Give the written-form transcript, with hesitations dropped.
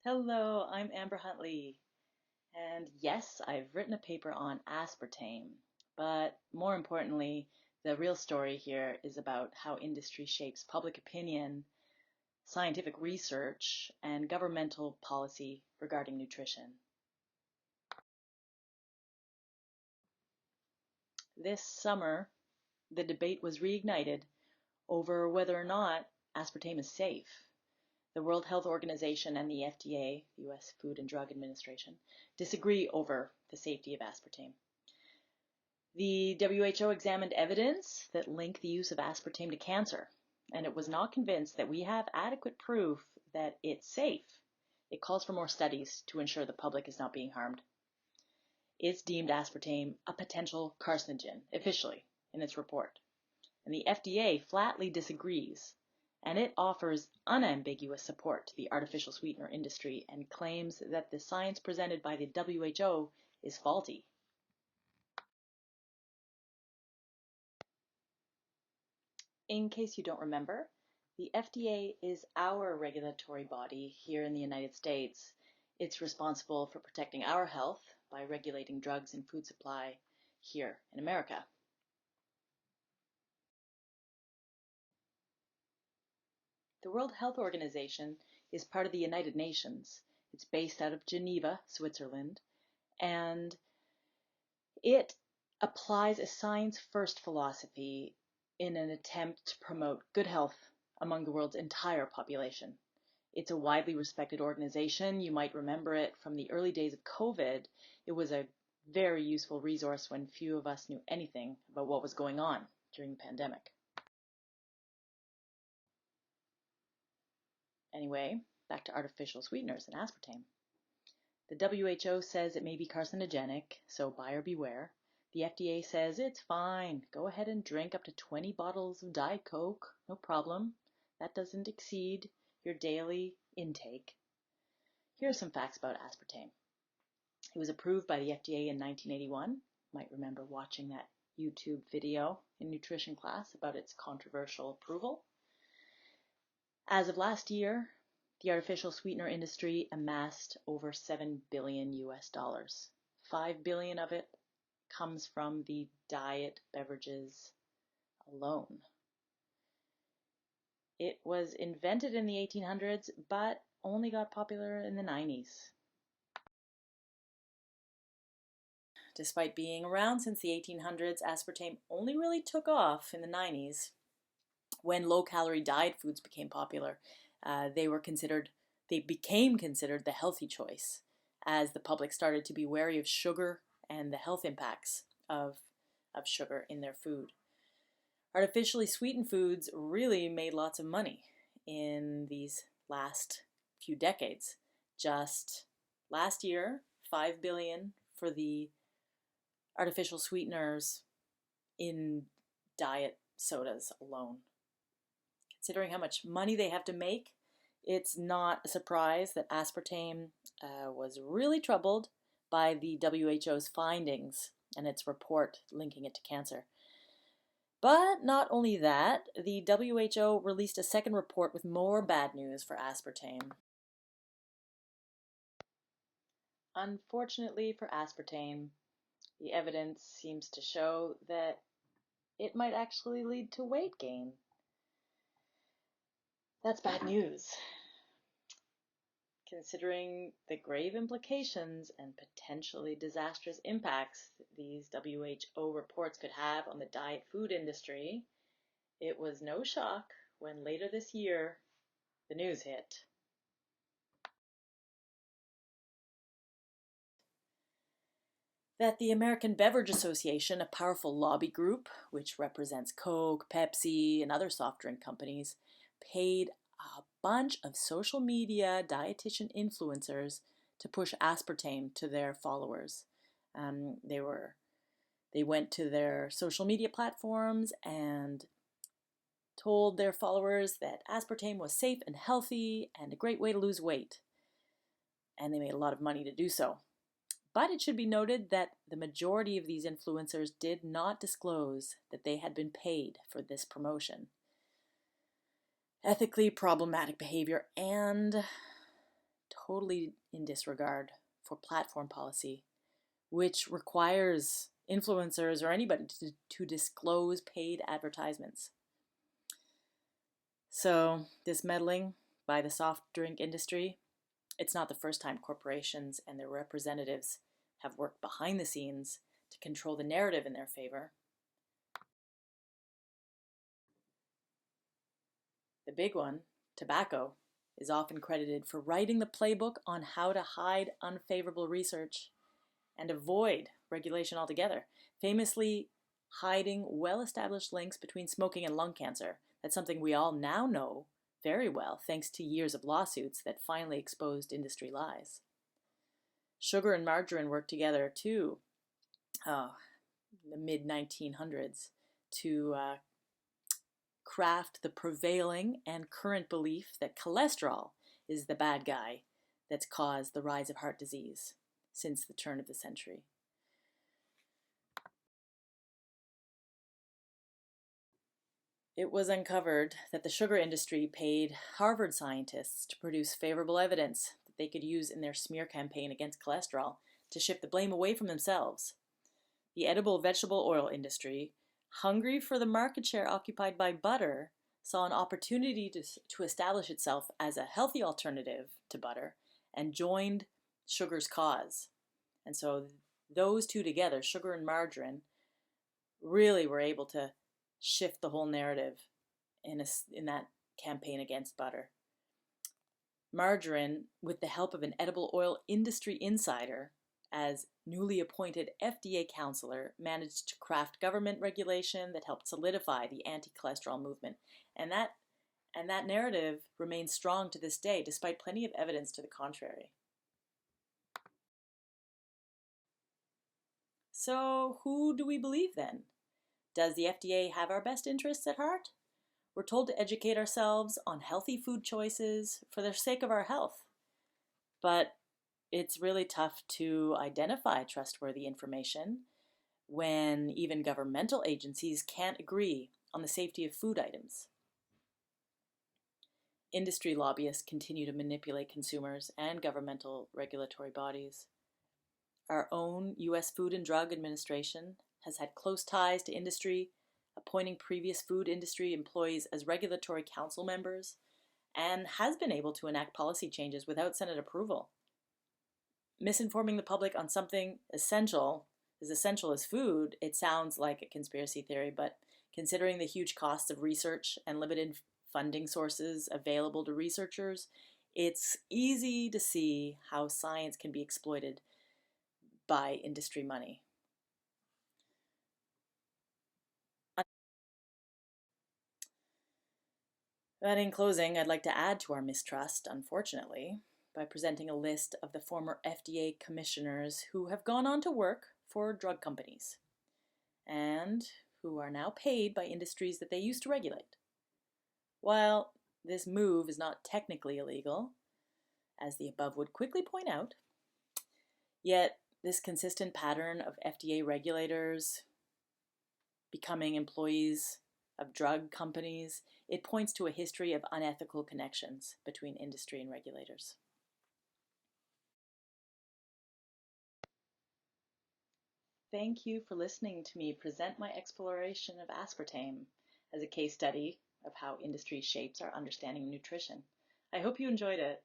Hello, I'm Amber Huntley. And yes, I've written a paper on aspartame. But more importantly, the real story here is about how industry shapes public opinion, scientific research, and governmental policy regarding nutrition. This summer, the debate was reignited over whether or not aspartame is safe. The World Health Organization and the FDA, the US Food and Drug Administration, disagree over the safety of aspartame. The WHO examined evidence that linked the use of aspartame to cancer, and it was not convinced that we have adequate proof that it's safe. It calls for more studies to ensure the public is not being harmed. It's deemed aspartame a potential carcinogen, officially, in its report. And the FDA flatly disagrees, and it offers unambiguous support to the artificial sweetener industry and claims that the science presented by the WHO is faulty. In case you don't remember, the FDA is our regulatory body here in the United States. It's responsible for protecting our health by regulating drugs and food supply here in America. The World Health Organization is part of the United Nations. It's based out of Geneva, Switzerland, and it applies a science-first philosophy in an attempt to promote good health among the world's entire population. It's a widely respected organization. You might remember it from the early days of COVID. It was a very useful resource when few of us knew anything about what was going on during the pandemic. Anyway, back to artificial sweeteners and aspartame. The WHO says it may be carcinogenic, so buyer beware. The FDA says it's fine. Go ahead and drink up to 20 bottles of Diet Coke, no problem. That doesn't exceed your daily intake. Here are some facts about aspartame. It was approved by the FDA in 1981. You might remember watching that YouTube video in nutrition class about its controversial approval. As of last year, the artificial sweetener industry amassed over $7 billion US. $5 billion of it comes from the diet beverages alone. It was invented in the 1800s, but only got popular in the 90s. Despite being around since the 1800s, aspartame only really took off in the 90s when low-calorie diet foods became popular. They became considered the healthy choice as the public started to be wary of sugar and the health impacts of sugar in their food. Artificially sweetened foods really made lots of money in these last few decades. Just last year, $5 billion for the artificial sweeteners in diet sodas alone. Considering how much money they have to make, it's not a surprise that aspartame was really troubled by the WHO's findings and its report linking it to cancer. But not only that, the WHO released a second report with more bad news for aspartame. Unfortunately for aspartame, the evidence seems to show that it might actually lead to weight gain. That's bad news, considering the grave implications and potentially disastrous impacts these WHO reports could have on the diet food industry. It was no shock when later this year the news hit. That the American Beverage Association, a powerful lobby group which represents Coke, Pepsi, and other soft drink companies, paid a bunch of social media dietitian influencers to push aspartame to their followers. They went to their social media platforms and told their followers that aspartame was safe and healthy and a great way to lose weight. And they made a lot of money to do so. But it should be noted that the majority of these influencers did not disclose that they had been paid for this promotion. Ethically problematic behavior and totally in disregard for platform policy, which requires influencers or anybody to disclose paid advertisements. So this meddling by the soft drink industry, it's not the first time corporations and their representatives have worked behind the scenes to control the narrative in their favor. The big one, tobacco, is often credited for writing the playbook on how to hide unfavorable research and avoid regulation altogether, famously hiding well-established links between smoking and lung cancer. That's something we all now know very well, thanks to years of lawsuits that finally exposed industry lies. Sugar and margarine worked together too, in the mid-1900s, to craft the prevailing and current belief that cholesterol is the bad guy that's caused the rise of heart disease since the turn of the century. It was uncovered that the sugar industry paid Harvard scientists to produce favorable evidence that they could use in their smear campaign against cholesterol to shift the blame away from themselves. The edible vegetable oil industry, hungry for the market share occupied by butter, saw an opportunity to establish itself as a healthy alternative to butter and joined sugar's cause. And so those two together, sugar and margarine, really were able to shift the whole narrative in that campaign against butter. Margarine, with the help of an edible oil industry insider, as newly appointed FDA counselor, managed to craft government regulation that helped solidify the anti-cholesterol movement. And that narrative remains strong to this day, despite plenty of evidence to the contrary. So who do we believe then? Does the FDA have our best interests at heart? We're told to educate ourselves on healthy food choices for the sake of our health. But it's really tough to identify trustworthy information when even governmental agencies can't agree on the safety of food items. Industry lobbyists continue to manipulate consumers and governmental regulatory bodies. Our own U.S. Food and Drug Administration has had close ties to industry, appointing previous food industry employees as regulatory council members, and has been able to enact policy changes without Senate approval. Misinforming the public on something as essential as food, it sounds like a conspiracy theory, but considering the huge costs of research and limited funding sources available to researchers, it's easy to see how science can be exploited by industry money. But in closing, I'd like to add to our mistrust, unfortunately, by presenting a list of the former FDA commissioners who have gone on to work for drug companies and who are now paid by industries that they used to regulate. While this move is not technically illegal, as the above would quickly point out, yet this consistent pattern of FDA regulators becoming employees of drug companies, it points to a history of unethical connections between industry and regulators. Thank you for listening to me present my exploration of aspartame as a case study of how industry shapes our understanding of nutrition. I hope you enjoyed it.